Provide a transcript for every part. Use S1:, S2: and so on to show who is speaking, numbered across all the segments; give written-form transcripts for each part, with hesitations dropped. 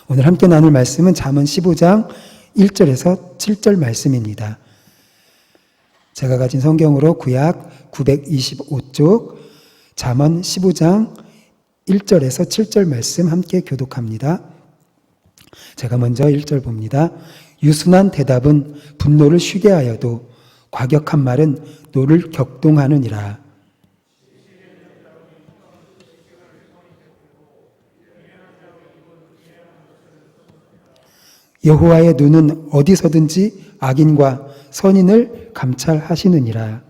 S1: 오늘 함께 나눌 말씀은 잠언 15장 1절에서 7절 말씀입니다. 제가 가진 성경으로 구약 925쪽 잠언 15장 1절에서 7절 말씀 함께 교독합니다. 제가 먼저 1절 봅니다. 유순한 대답은 분노를 쉬게 하여도 과격한 말은 노를 격동하느니라. 여호와의 눈은 어디서든지 악인과 선인을 감찰하시느니라.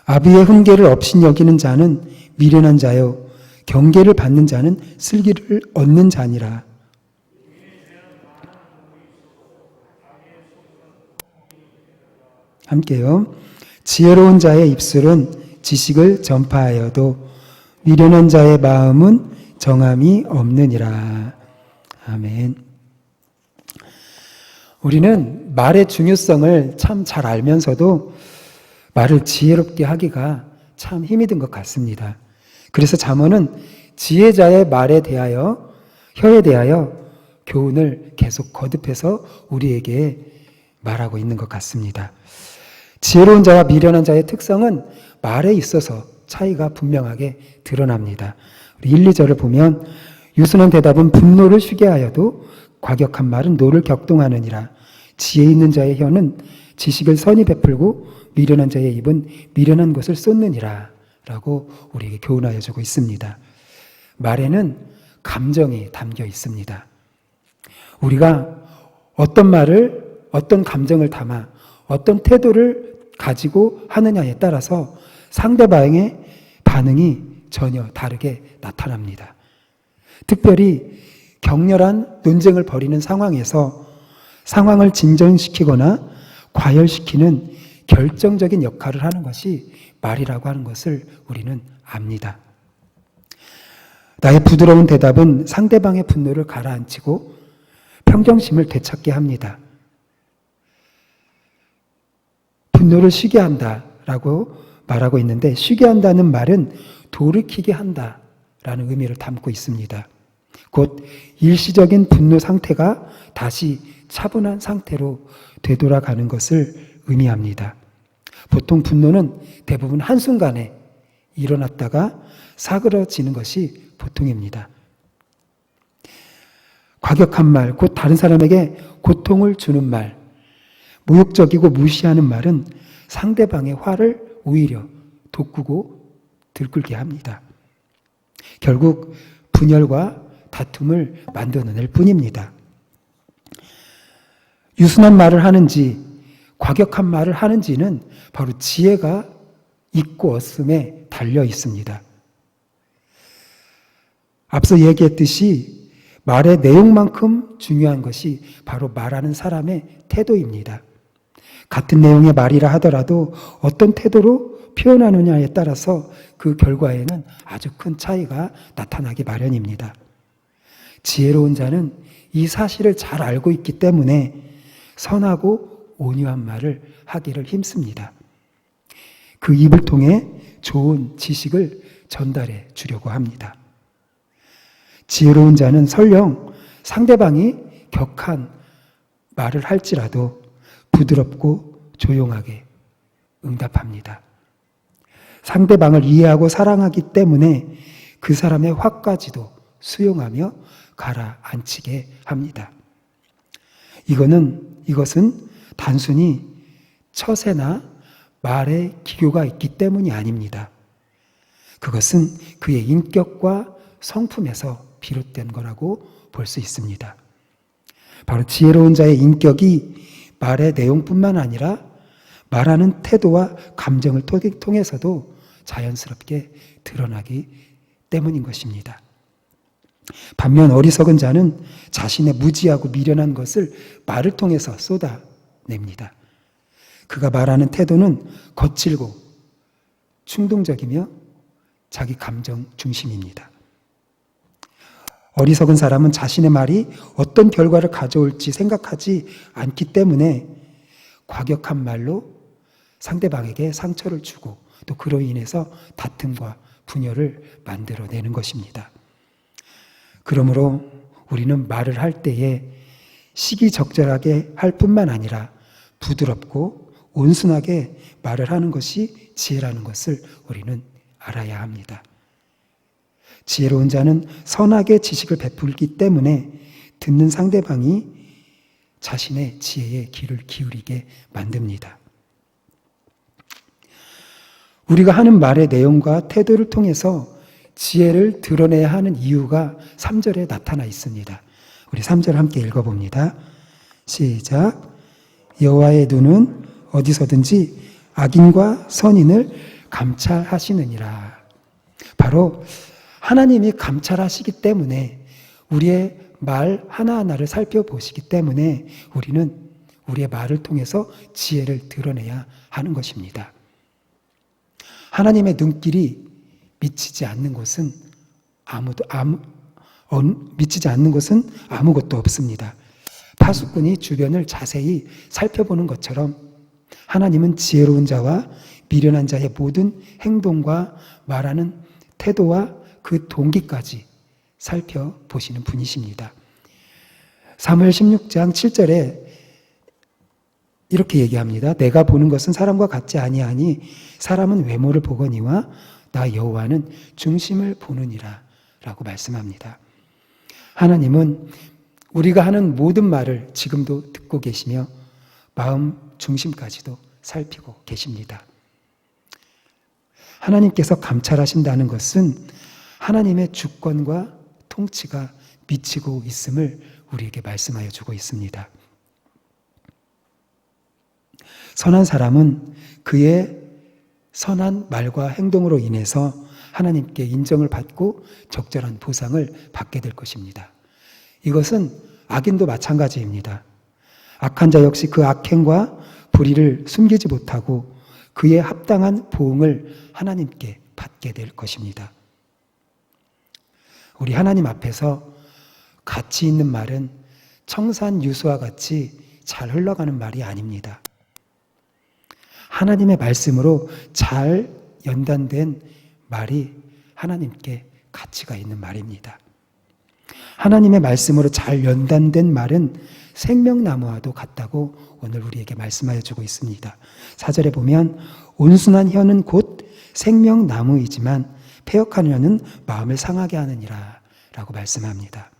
S1: 아비의 훈계를 업신여기는 자는 미련한 자요 경계를 받는 자는 슬기를 얻는 자니라. 함께요. 지혜로운 자의 입술은 지식을 전파하여도 미련한 자의 마음은 정함이 없느니라. 아멘. 우리는 말의 중요성을 참 잘 알면서도 말을 지혜롭게 하기가 참 힘이 든 것 같습니다. 그래서 잠언은 지혜자의 말에 대하여, 혀에 대하여 교훈을 계속 거듭해서 우리에게 말하고 있는 것 같습니다. 지혜로운 자와 미련한 자의 특성은 말에 있어서 차이가 분명하게 드러납니다. 1, 2절을 보면 유순한 대답은 분노를 쉬게 하여도 과격한 말은 노를 격동하느니라. 지혜 있는 자의 혀는 지식을 선히 베풀고 미련한 자의 입은 미련한 것을 쏟느니라 라고 우리에게 교훈하여 주고 있습니다. 말에는 감정이 담겨 있습니다. 우리가 어떤 말을, 어떤 감정을 담아 어떤 태도를 가지고 하느냐에 따라서 상대방의 반응이 전혀 다르게 나타납니다. 특별히 격렬한 논쟁을 벌이는 상황에서 상황을 진전시키거나 과열시키는 결정적인 역할을 하는 것이 말이라고 하는 것을 우리는 압니다. 나의 부드러운 대답은 상대방의 분노를 가라앉히고 평정심을 되찾게 합니다. 분노를 쉬게 한다라고 말하고 있는데, 쉬게 한다는 말은 돌이키게 한다라는 의미를 담고 있습니다. 곧 일시적인 분노 상태가 다시 차분한 상태로 되돌아가는 것을 의미합니다. 보통 분노는 대부분 한순간에 일어났다가 사그러지는 것이 보통입니다. 과격한 말, 곧 다른 사람에게 고통을 주는 말, 모욕적이고 무시하는 말은 상대방의 화를 오히려 돋구고 들끓게 합니다. 결국 분열과 다툼을 만들어낼 뿐입니다. 유순한 말을 하는지 과격한 말을 하는지는 바로 지혜가 있고 없음에 달려 있습니다. 앞서 얘기했듯이 말의 내용만큼 중요한 것이 바로 말하는 사람의 태도입니다. 같은 내용의 말이라 하더라도 어떤 태도로 표현하느냐에 따라서 그 결과에는 아주 큰 차이가 나타나기 마련입니다. 지혜로운 자는 이 사실을 잘 알고 있기 때문에 선하고 온유한 말을 하기를 힘씁니다. 그 입을 통해 좋은 지식을 전달해 주려고 합니다. 지혜로운 자는 설령 상대방이 격한 말을 할지라도 부드럽고 조용하게 응답합니다. 상대방을 이해하고 사랑하기 때문에 그 사람의 화까지도 수용하며 가라앉히게 합니다. 이것은 단순히 처세나 말에 기교가 있기 때문이 아닙니다. 그것은 그의 인격과 성품에서 비롯된 거라고 볼 수 있습니다. 바로 지혜로운 자의 인격이 말의 내용뿐만 아니라 말하는 태도와 감정을 통해서도 자연스럽게 드러나기 때문인 것입니다. 반면 어리석은 자는 자신의 무지하고 미련한 것을 말을 통해서 쏟아냅니다. 그가 말하는 태도는 거칠고 충동적이며 자기 감정 중심입니다. 어리석은 사람은 자신의 말이 어떤 결과를 가져올지 생각하지 않기 때문에 과격한 말로 상대방에게 상처를 주고 또 그로 인해서 다툼과 분열을 만들어내는 것입니다. 그러므로 우리는 말을 할 때에 시기적절하게 할 뿐만 아니라 부드럽고 온순하게 말을 하는 것이 지혜라는 것을 우리는 알아야 합니다. 지혜로운 자는 선하게 지식을 베풀기 때문에 듣는 상대방이 자신의 지혜에 귀를 기울이게 만듭니다. 우리가 하는 말의 내용과 태도를 통해서 지혜를 드러내야 하는 이유가 3절에 나타나 있습니다. 우리 3절 함께 읽어봅니다. 시작. 여호와의 눈은 어디서든지 악인과 선인을 감찰하시느니라. 바로 하나님이 감찰하시기 때문에 우리의 말 하나하나를 살펴보시기 때문에 우리는 우리의 말을 통해서 지혜를 드러내야 하는 것입니다. 하나님의 눈길이 미치지 않는 곳은 아무것도 없습니다. 파수꾼이 주변을 자세히 살펴보는 것처럼 하나님은 지혜로운 자와 미련한 자의 모든 행동과 말하는 태도와 그 동기까지 살펴보시는 분이십니다. 사무엘 16장 7절에 이렇게 얘기합니다. 내가 보는 것은 사람과 같지 아니하니 사람은 외모를 보거니와 나 여호와는 중심을 보느니라 라고 말씀합니다. 하나님은 우리가 하는 모든 말을 지금도 듣고 계시며 마음 중심까지도 살피고 계십니다. 하나님께서 감찰하신다는 것은 하나님의 주권과 통치가 미치고 있음을 우리에게 말씀하여 주고 있습니다. 선한 사람은 그의 선한 말과 행동으로 인해서 하나님께 인정을 받고 적절한 보상을 받게 될 것입니다. 이것은 악인도 마찬가지입니다. 악한 자 역시 그 악행과 불의를 숨기지 못하고 그에 합당한 보응을 하나님께 받게 될 것입니다. 우리 하나님 앞에서 가치 있는 말은 청산유수와 같이 잘 흘러가는 말이 아닙니다. 하나님의 말씀으로 잘 연단된 말이 하나님께 가치가 있는 말입니다. 하나님의 말씀으로 잘 연단된 말은 생명나무와도 같다고 오늘 우리에게 말씀하여 주고 있습니다. 4절에 보면 온순한 혀는 곧 생명나무이지만 패역한 혀는 마음을 상하게 하느니라 라고 말씀합니다.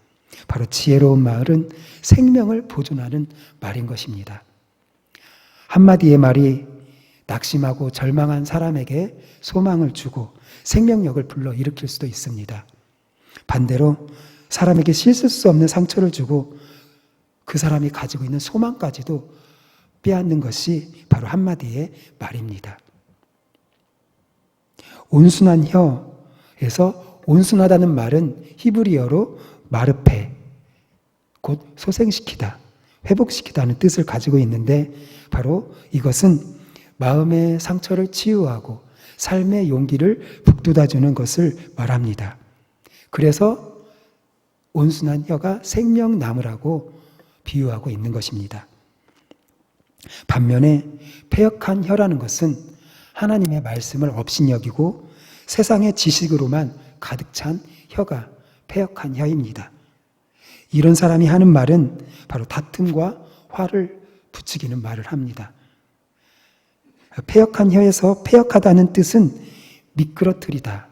S1: 바로 지혜로운 말은 생명을 보존하는 말인 것입니다. 한마디의 말이 낙심하고 절망한 사람에게 소망을 주고 생명력을 불러일으킬 수도 있습니다. 반대로 사람에게 씻을 수 없는 상처를 주고 그 사람이 가지고 있는 소망까지도 빼앗는 것이 바로 한마디의 말입니다. 온순한 혀에서 온순하다는 말은 히브리어로 마르페, 곧 소생시키다, 회복시키다는 뜻을 가지고 있는데 바로 이것은 마음의 상처를 치유하고 삶의 용기를 북돋아주는 것을 말합니다. 그래서 온순한 혀가 생명나무라고 비유하고 있는 것입니다. 반면에 패역한 혀라는 것은 하나님의 말씀을 업신여기고 세상의 지식으로만 가득 찬 혀가 패역한 혀입니다. 이런 사람이 하는 말은 바로 다툼과 화를 부추기는 말을 합니다. 패역한 혀에서 패역하다는 뜻은 미끄러뜨리다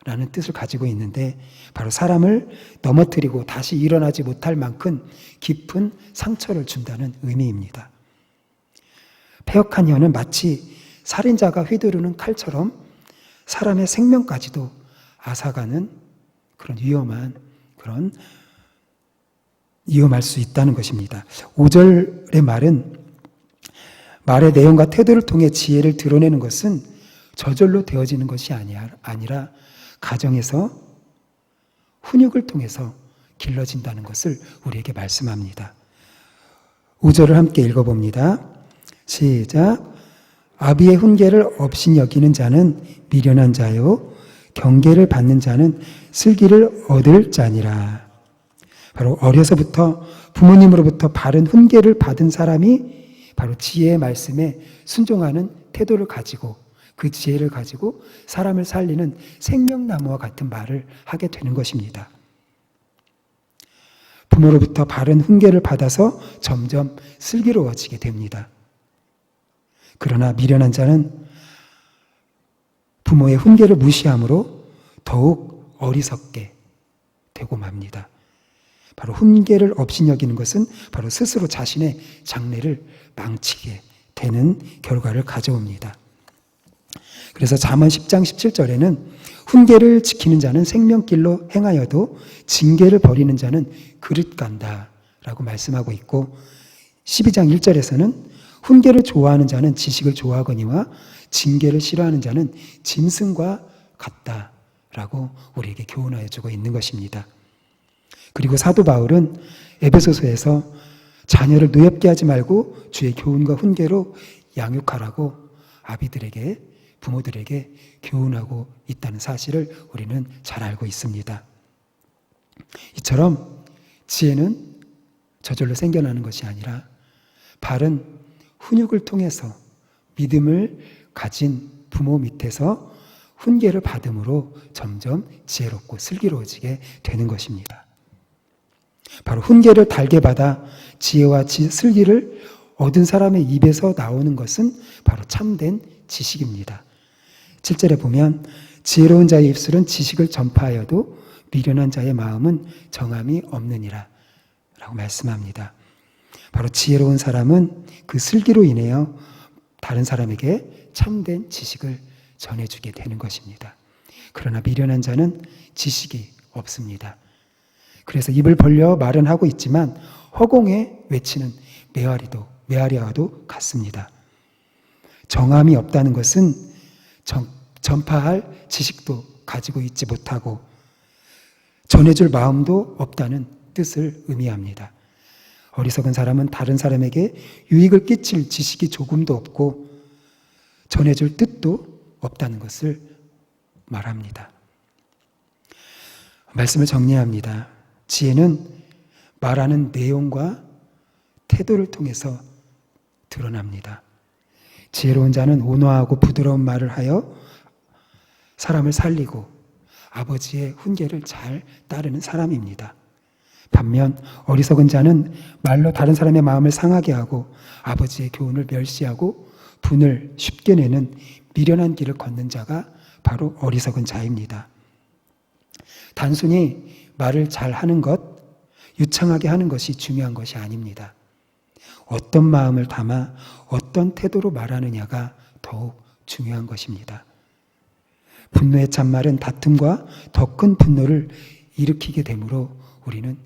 S1: 라는 뜻을 가지고 있는데 바로 사람을 넘어뜨리고 다시 일어나지 못할 만큼 깊은 상처를 준다는 의미입니다. 패역한 혀는 마치 살인자가 휘두르는 칼처럼 사람의 생명까지도 앗아가는 그런 위험할 수 있다는 것입니다. 5절의 말은 말의 내용과 태도를 통해 지혜를 드러내는 것은 저절로 되어지는 것이 아니라 가정에서 훈육을 통해서 길러진다는 것을 우리에게 말씀합니다. 5절을 함께 읽어봅니다. 시작. 아비의 훈계를 업신여기는 자는 미련한 자요 경계를 받는 자는 슬기를 얻을 자니라. 바로 어려서부터 부모님으로부터 바른 훈계를 받은 사람이 바로 지혜의 말씀에 순종하는 태도를 가지고 그 지혜를 가지고 사람을 살리는 생명나무와 같은 말을 하게 되는 것입니다. 부모로부터 바른 훈계를 받아서 점점 슬기로워지게 됩니다. 그러나 미련한 자는 부모의 훈계를 무시함으로 더욱 어리석게 되고 맙니다. 바로 훈계를 업신여기는 것은 바로 스스로 자신의 장래를 망치게 되는 결과를 가져옵니다. 그래서 잠언 10장 17절에는 훈계를 지키는 자는 생명길로 행하여도 징계를 버리는 자는 그릇 간다 라고 말씀하고 있고, 12장 1절에서는 훈계를 좋아하는 자는 지식을 좋아하거니와 징계를 싫어하는 자는 짐승과 같다 라고 우리에게 교훈하여 주고 있는 것입니다. 그리고 사도 바울은 에베소서에서 자녀를 노엽게 하지 말고 주의 교훈과 훈계로 양육하라고 아비들에게, 부모들에게 교훈하고 있다는 사실을 우리는 잘 알고 있습니다. 이처럼 지혜는 저절로 생겨나는 것이 아니라 바른 훈육을 통해서 믿음을 가진 부모 밑에서 훈계를 받음으로 점점 지혜롭고 슬기로워지게 되는 것입니다. 바로 훈계를 달게 받아 지혜와 슬기를 얻은 사람의 입에서 나오는 것은 바로 참된 지식입니다. 7절에 보면 지혜로운 자의 입술은 지식을 전파하여도 미련한 자의 마음은 정함이 없느니라 라고 말씀합니다. 바로 지혜로운 사람은 그 슬기로 인하여 다른 사람에게 참된 지식을 전해주게 되는 것입니다. 그러나 미련한 자는 지식이 없습니다. 그래서 입을 벌려 말은 하고 있지만 허공에 외치는 메아리와도 같습니다. 정함이 없다는 것은 전파할 지식도 가지고 있지 못하고 전해줄 마음도 없다는 뜻을 의미합니다. 어리석은 사람은 다른 사람에게 유익을 끼칠 지식이 조금도 없고 전해줄 뜻도 없다는 것을 말합니다. 말씀을 정리합니다. 지혜는 말하는 내용과 태도를 통해서 드러납니다. 지혜로운 자는 온화하고 부드러운 말을 하여 사람을 살리고 아버지의 훈계를 잘 따르는 사람입니다. 반면 어리석은 자는 말로 다른 사람의 마음을 상하게 하고 아버지의 교훈을 멸시하고 분을 쉽게 내는 미련한 길을 걷는 자가 바로 어리석은 자입니다. 단순히 말을 잘 하는 것, 유창하게 하는 것이 중요한 것이 아닙니다. 어떤 마음을 담아 어떤 태도로 말하느냐가 더욱 중요한 것입니다. 분노의 찬말은 다툼과 더 큰 분노를 일으키게 되므로 우리는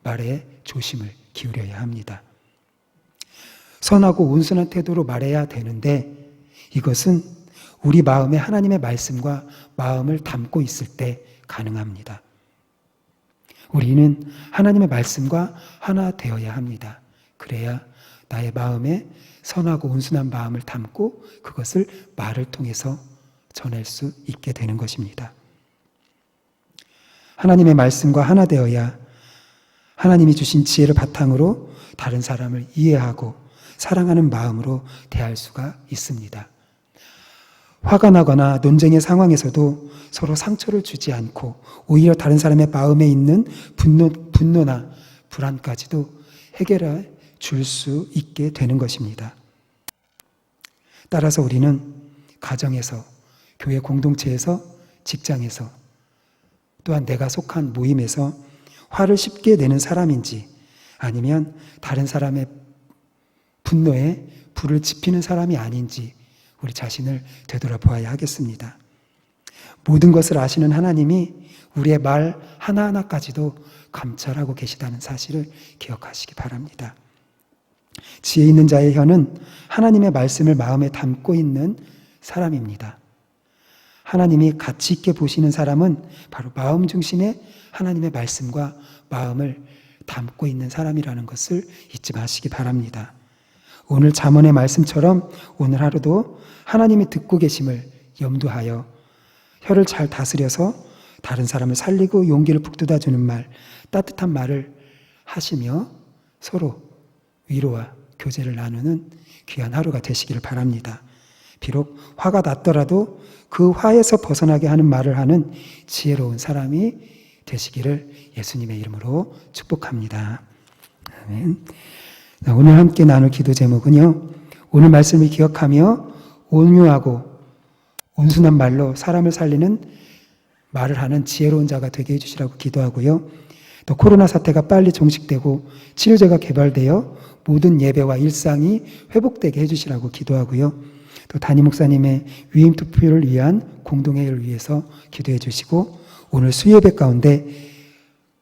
S1: 말에 조심을 기울여야 합니다. 선하고 온순한 태도로 말해야 되는데 이것은 우리 마음에 하나님의 말씀과 마음을 담고 있을 때 가능합니다. 우리는 하나님의 말씀과 하나 되어야 합니다. 그래야 나의 마음에 선하고 온순한 마음을 담고 그것을 말을 통해서 전할 수 있게 되는 것입니다. 하나님의 말씀과 하나 되어야 하나님이 주신 지혜를 바탕으로 다른 사람을 이해하고 사랑하는 마음으로 대할 수가 있습니다. 화가 나거나 논쟁의 상황에서도 서로 상처를 주지 않고 오히려 다른 사람의 마음에 있는 분노나 불안까지도 해결해 줄 수 있게 되는 것입니다. 따라서 우리는 가정에서, 교회 공동체에서, 직장에서, 또한 내가 속한 모임에서 화를 쉽게 내는 사람인지 아니면 다른 사람의 분노에 불을 지피는 사람이 아닌지 우리 자신을 되돌아보아야 하겠습니다. 모든 것을 아시는 하나님이 우리의 말 하나하나까지도 감찰하고 계시다는 사실을 기억하시기 바랍니다. 지혜 있는 자의 혀는 하나님의 말씀을 마음에 담고 있는 사람입니다. 하나님이 가치 있게 보시는 사람은 바로 마음 중심에 하나님의 말씀과 마음을 담고 있는 사람이라는 것을 잊지 마시기 바랍니다. 오늘 잠언의 말씀처럼 오늘 하루도 하나님이 듣고 계심을 염두하여 혀를 잘 다스려서 다른 사람을 살리고 용기를 북돋아주는 말, 따뜻한 말을 하시며 서로 위로와 교제를 나누는 귀한 하루가 되시기를 바랍니다. 비록 화가 났더라도 그 화에서 벗어나게 하는 말을 하는 지혜로운 사람이 되시기를 예수님의 이름으로 축복합니다. 아멘. 오늘 함께 나눌 기도 제목은요, 오늘 말씀을 기억하며 온유하고 온순한 말로 사람을 살리는 말을 하는 지혜로운 자가 되게 해주시라고 기도하고요. 또 코로나 사태가 빨리 종식되고 치료제가 개발되어 모든 예배와 일상이 회복되게 해주시라고 기도하고요. 또 담임 목사님의 위임 투표를 위한 공동회의를 위해서 기도해 주시고, 오늘 수예배 가운데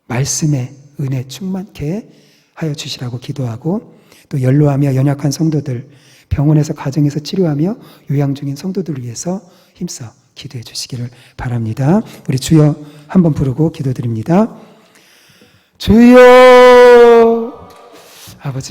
S1: 말씀의 은혜 충만케 하여 주시라고 기도하고, 또 연로하며 연약한 성도들, 병원에서 가정에서 치료하며 요양 중인 성도들을 위해서 힘써 기도해 주시기를 바랍니다. 우리 주여 한번 부르고 기도드립니다. 주여. 아버지